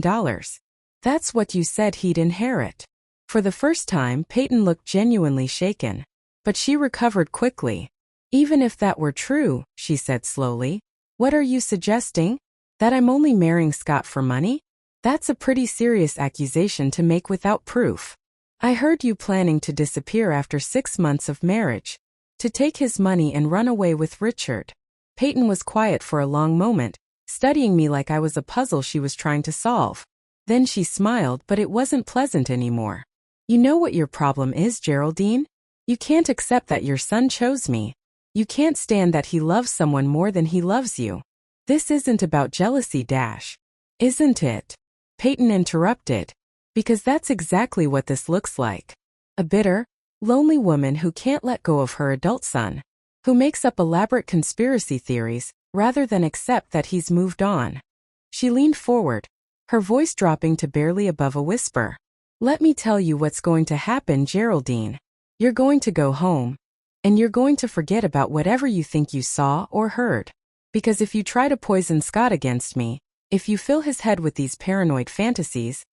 That's what you said he'd inherit. For the first time, Peyton looked genuinely shaken. But she recovered quickly. Even if that were true, she said slowly, what are you suggesting? That I'm only marrying Scott for money? That's a pretty serious accusation to make without proof. I heard you planning to disappear after 6 months of marriage. To take his money and run away with Richard. Peyton was quiet for a long moment, studying me like I was a puzzle she was trying to solve. Then she smiled, but it wasn't pleasant anymore. You know what your problem is, Geraldine? You can't accept that your son chose me. You can't stand that he loves someone more than he loves you. This isn't about jealousy, isn't it? Peyton interrupted. Because that's exactly what this looks like. A bitter, lonely woman who can't let go of her adult son. Who makes up elaborate conspiracy theories, rather than accept that he's moved on. She leaned forward, her voice dropping to barely above a whisper. Let me tell you what's going to happen, Geraldine. You're going to go home. And you're going to forget about whatever you think you saw or heard. Because if you try to poison Scott against me, if you fill his head with these paranoid fantasies,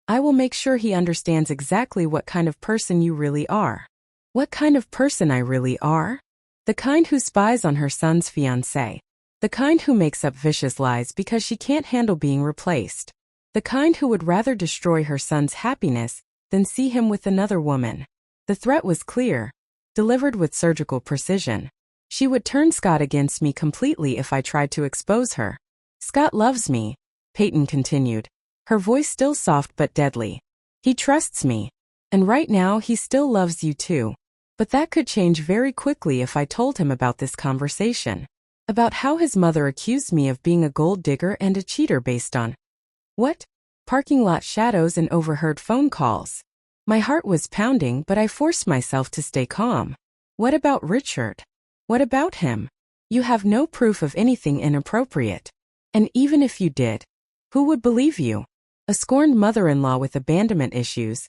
I will make sure he understands exactly what kind of person you really are. What kind of person I really are? The kind who spies on her son's fiancé. The kind who makes up vicious lies because she can't handle being replaced. The kind who would rather destroy her son's happiness than see him with another woman. The threat was clear, delivered with surgical precision. She would turn Scott against me completely if I tried to expose her. Scott loves me, Peyton continued, her voice still soft but deadly. He trusts me. And right now he still loves you too. But that could change very quickly if I told him about this conversation. About how his mother accused me of being a gold digger and a cheater based on what? Parking lot shadows and overheard phone calls. My heart was pounding, but I forced myself to stay calm. What about Richard? What about him? You have no proof of anything inappropriate. And even if you did, who would believe you? A scorned mother-in-law with abandonment issues?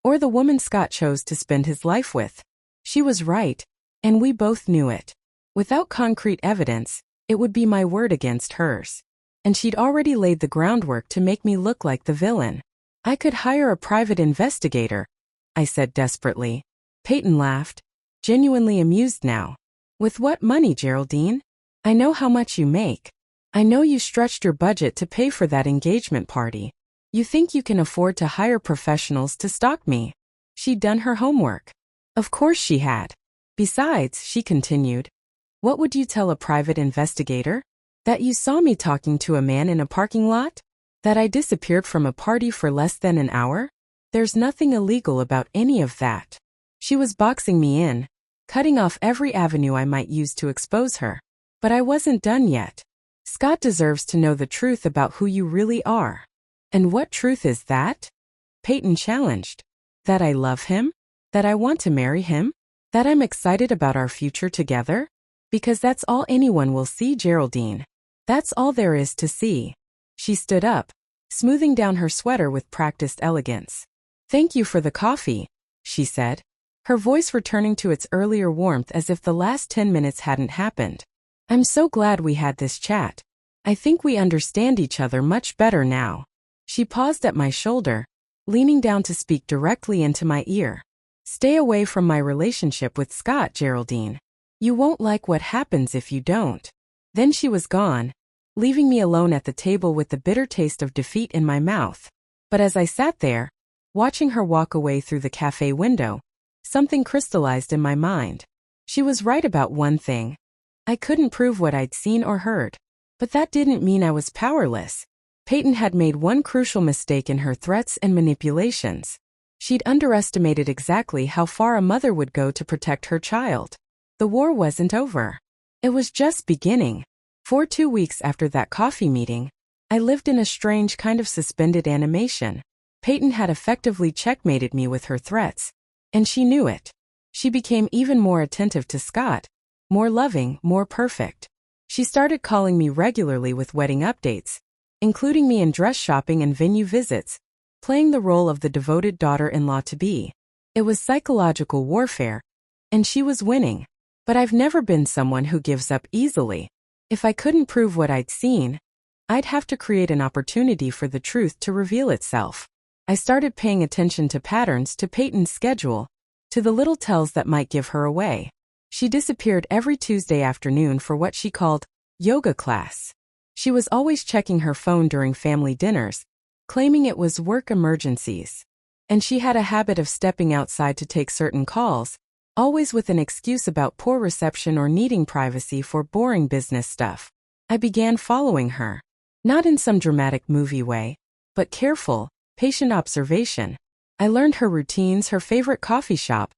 Or the woman Scott chose to spend his life with? She was right, and we both knew it. Without concrete evidence, it would be my word against hers. And she'd already laid the groundwork to make me look like the villain. I could hire a private investigator, I said desperately. Peyton laughed, genuinely amused now. With what money, Geraldine? I know how much you make. I know you stretched your budget to pay for that engagement party. You think you can afford to hire professionals to stalk me. She'd done her homework. Of course she had. Besides, she continued, what would you tell a private investigator? That you saw me talking to a man in a parking lot? That I disappeared from a party for less than an hour? There's nothing illegal about any of that. She was boxing me in, cutting off every avenue I might use to expose her. But I wasn't done yet. Scott deserves to know the truth about who you really are. And what truth is that? Peyton challenged. That I love him? That I want to marry him? That I'm excited about our future together? Because that's all anyone will see, Geraldine. That's all there is to see. She stood up, smoothing down her sweater with practiced elegance. Thank you for the coffee, she said, her voice returning to its earlier warmth as if the last 10 minutes hadn't happened. I'm so glad we had this chat. I think we understand each other much better now. She paused at my shoulder, leaning down to speak directly into my ear. Stay away from my relationship with Scott, Geraldine. You won't like what happens if you don't. Then she was gone, leaving me alone at the table with the bitter taste of defeat in my mouth. But as I sat there, watching her walk away through the cafe window, something crystallized in my mind. She was right about one thing. I couldn't prove what I'd seen or heard. But that didn't mean I was powerless. Peyton had made one crucial mistake in her threats and manipulations. She'd underestimated exactly how far a mother would go to protect her child. The war wasn't over. It was just beginning. For 2 weeks after that coffee meeting, I lived in a strange kind of suspended animation. Peyton had effectively checkmated me with her threats, and she knew it. She became even more attentive to Scott, more loving, more perfect. She started calling me regularly with wedding updates, including me in dress shopping and venue visits, playing the role of the devoted daughter-in-law-to-be. It was psychological warfare, and she was winning. But I've never been someone who gives up easily. If I couldn't prove what I'd seen, I'd have to create an opportunity for the truth to reveal itself. I started paying attention to patterns, to Peyton's schedule, to the little tells that might give her away. She disappeared every Tuesday afternoon for what she called yoga class. She was always checking her phone during family dinners, claiming it was work emergencies. And she had a habit of stepping outside to take certain calls, always with an excuse about poor reception or needing privacy for boring business stuff. I began following her. Not in some dramatic movie way, but careful, patient observation. I learned her routines, her favorite coffee shop,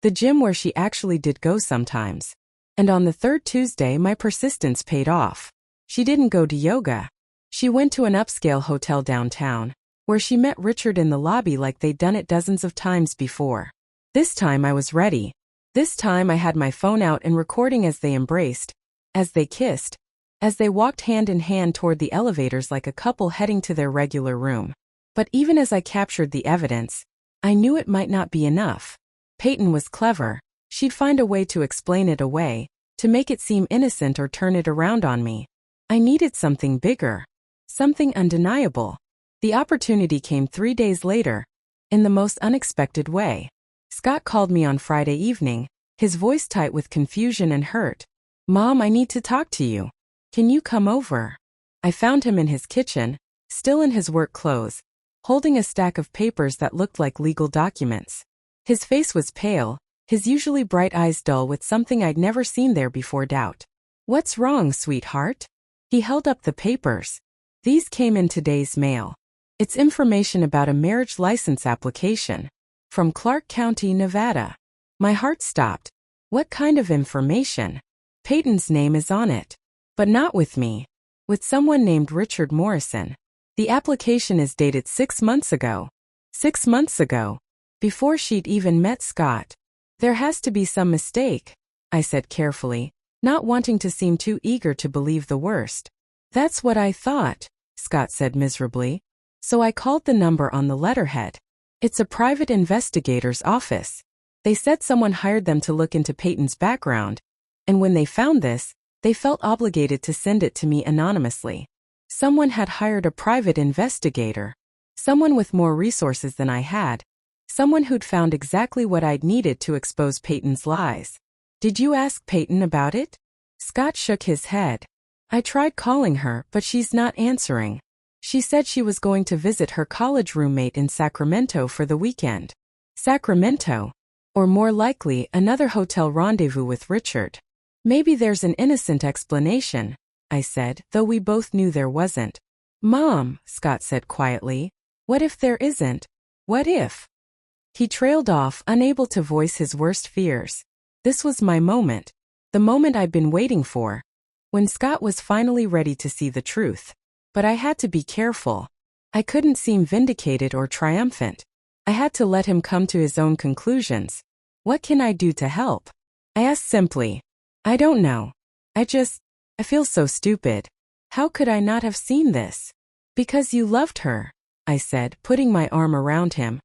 the gym where she actually did go sometimes. And on the third Tuesday, my persistence paid off. She didn't go to yoga. She went to an upscale hotel downtown, where she met Richard in the lobby like they'd done it dozens of times before. This time I was ready. This time I had my phone out and recording as they embraced, as they kissed, as they walked hand in hand toward the elevators like a couple heading to their regular room. But even as I captured the evidence, I knew it might not be enough. Peyton was clever. She'd find a way to explain it away, to make it seem innocent or turn it around on me. I needed something bigger, something undeniable. The opportunity came 3 days later, in the most unexpected way. Scott called me on Friday evening, his voice tight with confusion and hurt. "Mom, I need to talk to you. Can you come over?" I found him in his kitchen, still in his work clothes, holding a stack of papers that looked like legal documents. His face was pale, his usually bright eyes dull with something I'd never seen there before: doubt. "What's wrong, sweetheart?" He held up the papers. "These came in today's mail. It's information about a marriage license application from Clark County, Nevada." My heart stopped. What kind of information? Peyton's name is on it. But not with me. With someone named Richard Morrison. The application is dated 6 months ago. 6 months ago. Before she'd even met Scott. "There has to be some mistake," I said carefully, not wanting to seem too eager to believe the worst. "That's what I thought," Scott said miserably. So I called the number on the letterhead. "It's a private investigator's office. They said someone hired them to look into Peyton's background, and when they found this, they felt obligated to send it to me anonymously. Someone had hired a private investigator. Someone with more resources than I had. Someone who'd found exactly what I'd needed to expose Peyton's lies." "Did you ask Peyton about it?" Scott shook his head. "I tried calling her, but she's not answering. She said she was going to visit her college roommate in Sacramento for the weekend." Sacramento? Or more likely, another hotel rendezvous with Richard. "Maybe there's an innocent explanation," I said, though we both knew there wasn't. "Mom," Scott said quietly, "what if there isn't? What if?" He trailed off, unable to voice his worst fears. This was my moment. The moment I'd been waiting for. When Scott was finally ready to see the truth. But I had to be careful. I couldn't seem vindicated or triumphant. I had to let him come to his own conclusions. "What can I do to help?" I asked simply. "I don't know. I feel so stupid. How could I not have seen this?" "Because you loved her," I said, putting my arm around him.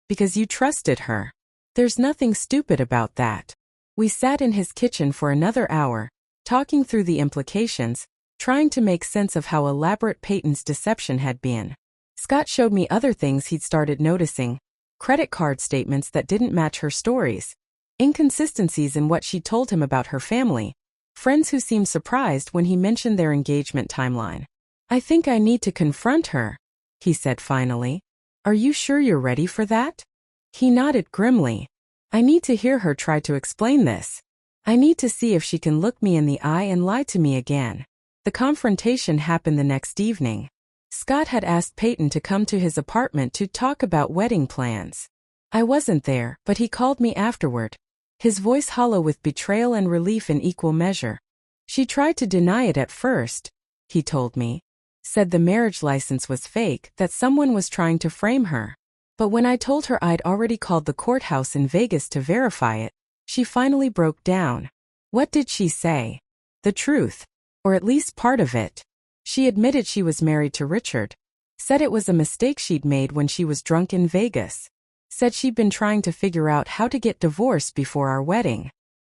"Because you trusted her. There's nothing stupid about that." We sat in his kitchen for another hour, talking through the implications, trying to make sense of how elaborate Peyton's deception had been. Scott showed me other things he'd started noticing. Credit card statements that didn't match her stories. Inconsistencies in what she told him about her family. Friends who seemed surprised when he mentioned their engagement timeline. "I think I need to confront her," he said finally. "Are you sure you're ready for that?" He nodded grimly. "I need to hear her try to explain this. I need to see if she can look me in the eye and lie to me again." The confrontation happened the next evening. Scott had asked Peyton to come to his apartment to talk about wedding plans. I wasn't there, but he called me afterward, his voice hollow with betrayal and relief in equal measure. "She tried to deny it at first," he told me. "Said the marriage license was fake, that someone was trying to frame her. But when I told her I'd already called the courthouse in Vegas to verify it, she finally broke down." "What did she say?" "The truth. Or at least part of it. She admitted she was married to Richard. Said it was a mistake she'd made when she was drunk in Vegas. Said she'd been trying to figure out how to get divorced before our wedding.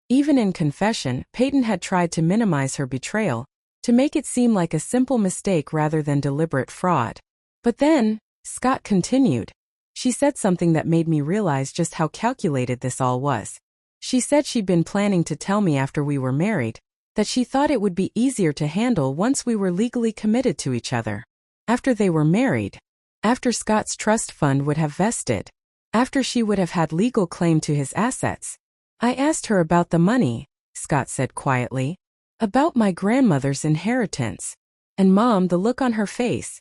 Even in confession, Peyton had tried to minimize her betrayal, to make it seem like a simple mistake rather than deliberate fraud. But then, Scott continued. She said something that made me realize just how calculated this all was. She said she'd been planning to tell me after we were married, that she thought it would be easier to handle once we were legally committed to each other. After they were married. After Scott's trust fund would have vested. After she would have had legal claim to his assets. I asked her about the money, Scott said quietly. About my grandmother's inheritance. And Mom, the look on her face.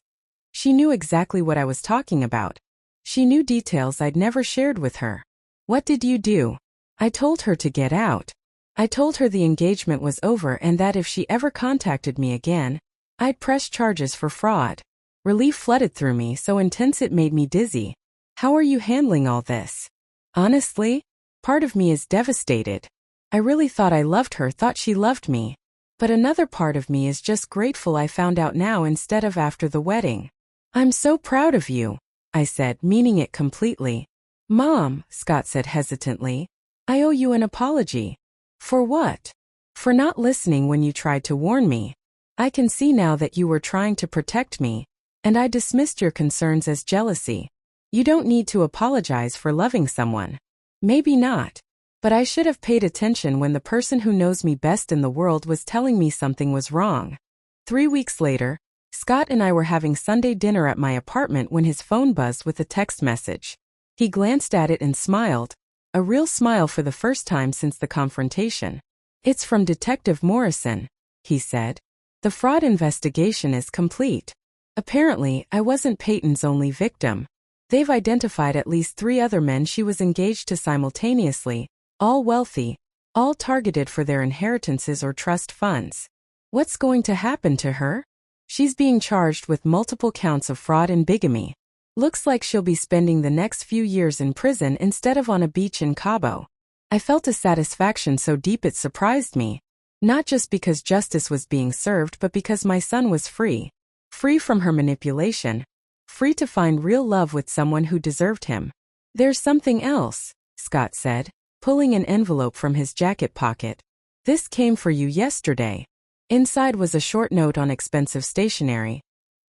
She knew exactly what I was talking about. She knew details I'd never shared with her. What did you do? I told her to get out. I told her the engagement was over and that if she ever contacted me again, I'd press charges for fraud. Relief flooded through me so intense it made me dizzy. How are you handling all this? Honestly, part of me is devastated. I really thought I loved her, thought she loved me. But another part of me is just grateful I found out now instead of after the wedding. I'm so proud of you, I said, meaning it completely. Mom, Scott said hesitantly, I owe you an apology. For what? For not listening when you tried to warn me. I can see now that you were trying to protect me, and I dismissed your concerns as jealousy. You don't need to apologize for loving someone. Maybe not. But I should have paid attention when the person who knows me best in the world was telling me something was wrong. 3 weeks later, Scott and I were having Sunday dinner at my apartment when his phone buzzed with a text message. He glanced at it and smiled, a real smile for the first time since the confrontation. It's from Detective Morrison, he said. The fraud investigation is complete. Apparently, I wasn't Peyton's only victim. They've identified at least 3 other men she was engaged to simultaneously, all wealthy, all targeted for their inheritances or trust funds. What's going to happen to her? She's being charged with multiple counts of fraud and bigamy. Looks like she'll be spending the next few years in prison instead of on a beach in Cabo. I felt a satisfaction so deep it surprised me. Not just because justice was being served but because my son was free. Free from her manipulation. Free to find real love with someone who deserved him. There's something else, Scott said, pulling an envelope from his jacket pocket. This came for you yesterday. Inside was a short note on expensive stationery.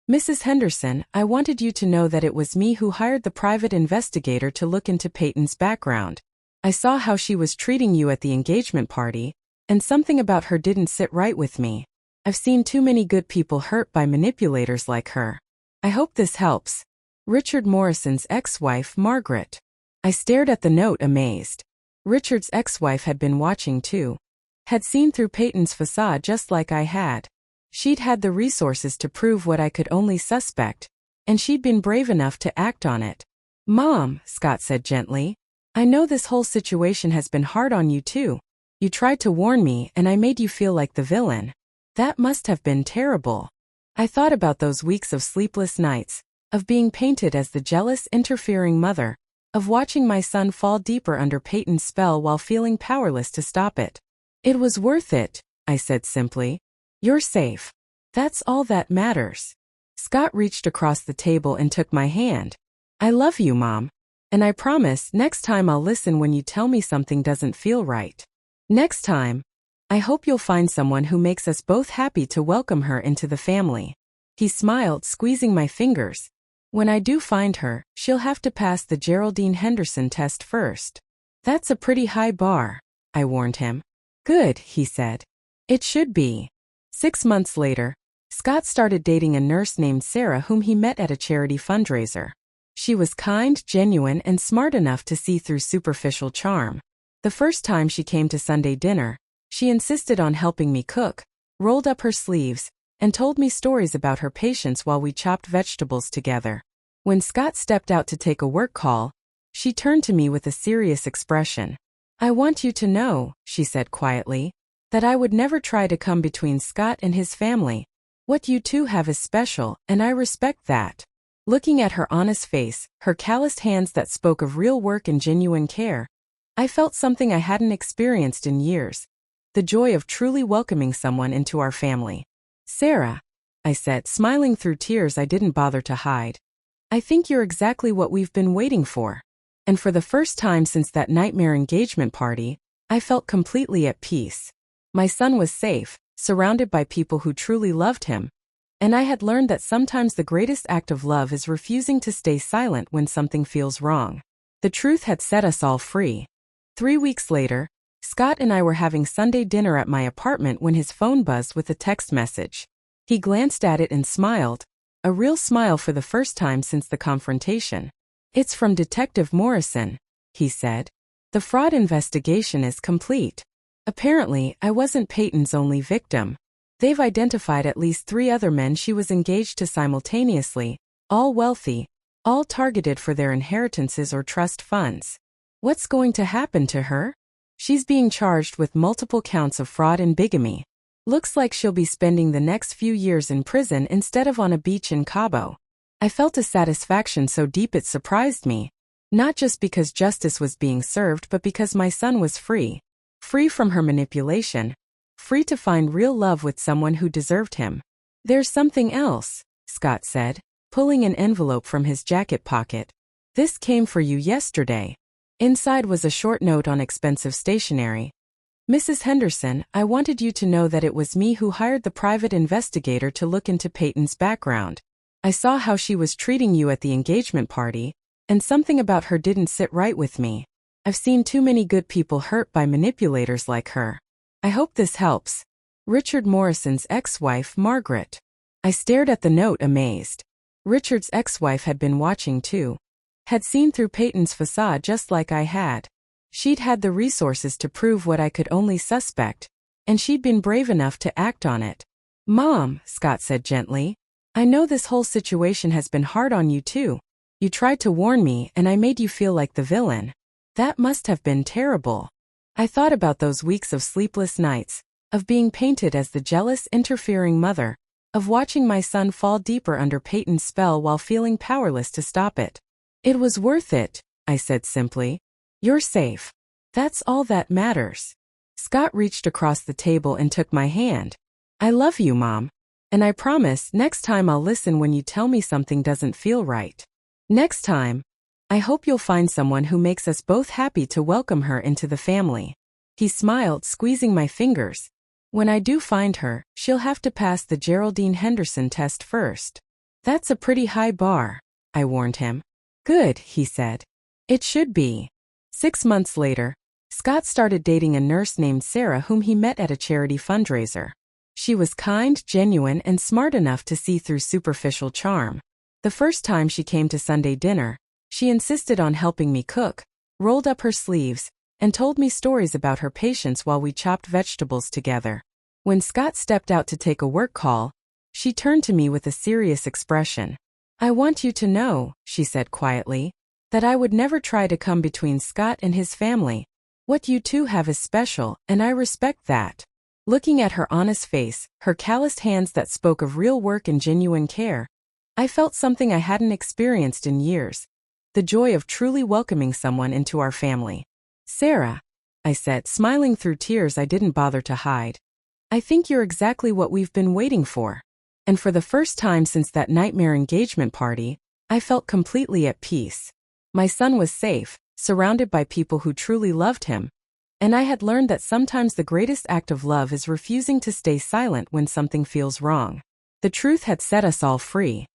Mrs. Henderson, I wanted you to know that it was me who hired the private investigator to look into Peyton's background. I saw how she was treating you at the engagement party, and something about her didn't sit right with me. I've seen too many good people hurt by manipulators like her. I hope this helps. Richard Morrison's ex-wife, Margaret. I stared at the note amazed. Richard's ex-wife had been watching too. Had seen through Peyton's facade just like I had. She'd had the resources to prove what I could only suspect, and she'd been brave enough to act on it. Mom, Scott said gently, I know this whole situation has been hard on you too. You tried to warn me and I made you feel like the villain. That must have been terrible. I thought about those weeks of sleepless nights, of being painted as the jealous, interfering mother, of watching my son fall deeper under Peyton's spell while feeling powerless to stop it. It was worth it, I said simply. You're safe. That's all that matters. Scott reached across the table and took my hand. I love you, Mom. And I promise next time I'll listen when you tell me something doesn't feel right. Next time, I hope you'll find someone who makes us both happy to welcome her into the family. He smiled, squeezing my fingers. When I do find her, she'll have to pass the Geraldine Henderson test first. That's a pretty high bar, I warned him. Good, he said. It should be. 6 months later, Scott started dating a nurse named Sarah whom he met at a charity fundraiser. She was kind, genuine, and smart enough to see through superficial charm. The first time she came to Sunday dinner, she insisted on helping me cook, rolled up her sleeves, and told me stories about her patients while we chopped vegetables together. When Scott stepped out to take a work call, she turned to me with a serious expression. I want you to know, she said quietly, that I would never try to come between Scott and his family. What you two have is special, and I respect that. Looking at her honest face, her calloused hands that spoke of real work and genuine care, I felt something I hadn't experienced in years. the joy of truly welcoming someone into our family. Sarah, I said, smiling through tears I didn't bother to hide. I think you're exactly what we've been waiting for. And for the first time since that nightmare engagement party, I felt completely at peace. My son was safe, surrounded by people who truly loved him. And I had learned that sometimes the greatest act of love is refusing to stay silent when something feels wrong. The truth had set us all free. 3 weeks later, Scott and I were having Sunday dinner at my apartment when his phone buzzed with a text message. He glanced at it and smiled, a real smile for the first time since the confrontation. "It's from Detective Morrison," he said. "The fraud investigation is complete. Apparently, I wasn't Peyton's only victim. They've identified at least 3 other men she was engaged to simultaneously, all wealthy, all targeted for their inheritances or trust funds. What's going to happen to her? She's being charged with multiple counts of fraud and bigamy. Looks like she'll be spending the next few years in prison instead of on a beach in Cabo." I felt a satisfaction so deep it surprised me, not just because justice was being served but because my son was free. Free from her manipulation. Free to find real love with someone who deserved him. "There's something else," Scott said, pulling an envelope from his jacket pocket. "This came for you yesterday." Inside was a short note on expensive stationery. "Mrs. Henderson, I wanted you to know that it was me who hired the private investigator to look into Peyton's background. I saw how she was treating you at the engagement party, and something about her didn't sit right with me. I've seen too many good people hurt by manipulators like her. I hope this helps. Richard Morrison's ex-wife, Margaret." I stared at the note amazed. Richard's ex-wife had been watching too. Had seen through Peyton's facade just like I had. She'd had the resources to prove what I could only suspect, and she'd been brave enough to act on it. "Mom," Scott said gently, "I know this whole situation has been hard on you too. You tried to warn me and I made you feel like the villain. That must have been terrible." I thought about those weeks of sleepless nights, of being painted as the jealous, interfering mother, of watching my son fall deeper under Peyton's spell while feeling powerless to stop it. "It was worth it," I said simply. "You're safe. That's all that matters." Scott reached across the table and took my hand. "I love you, Mom. And I promise next time I'll listen when you tell me something doesn't feel right. Next time, I hope you'll find someone who makes us both happy to welcome her into the family." He smiled, squeezing my fingers. "When I do find her, she'll have to pass the Geraldine Henderson test first." "That's a pretty high bar," I warned him. "Good," he said. "It should be." 6 months later, Scott started dating a nurse named Sarah whom he met at a charity fundraiser. She was kind, genuine, and smart enough to see through superficial charm. The first time she came to Sunday dinner, she insisted on helping me cook, rolled up her sleeves, and told me stories about her patients while we chopped vegetables together. When Scott stepped out to take a work call, she turned to me with a serious expression. "I want you to know," she said quietly, "that I would never try to come between Scott and his family. What you two have is special, and I respect that." Looking at her honest face, her calloused hands that spoke of real work and genuine care, I felt something I hadn't experienced in years. The joy of truly welcoming someone into our family. "Sarah," I said, smiling through tears I didn't bother to hide. "I think you're exactly what we've been waiting for." And for the first time since that nightmare engagement party, I felt completely at peace. My son was safe, surrounded by people who truly loved him. And I had learned that sometimes the greatest act of love is refusing to stay silent when something feels wrong. The truth had set us all free.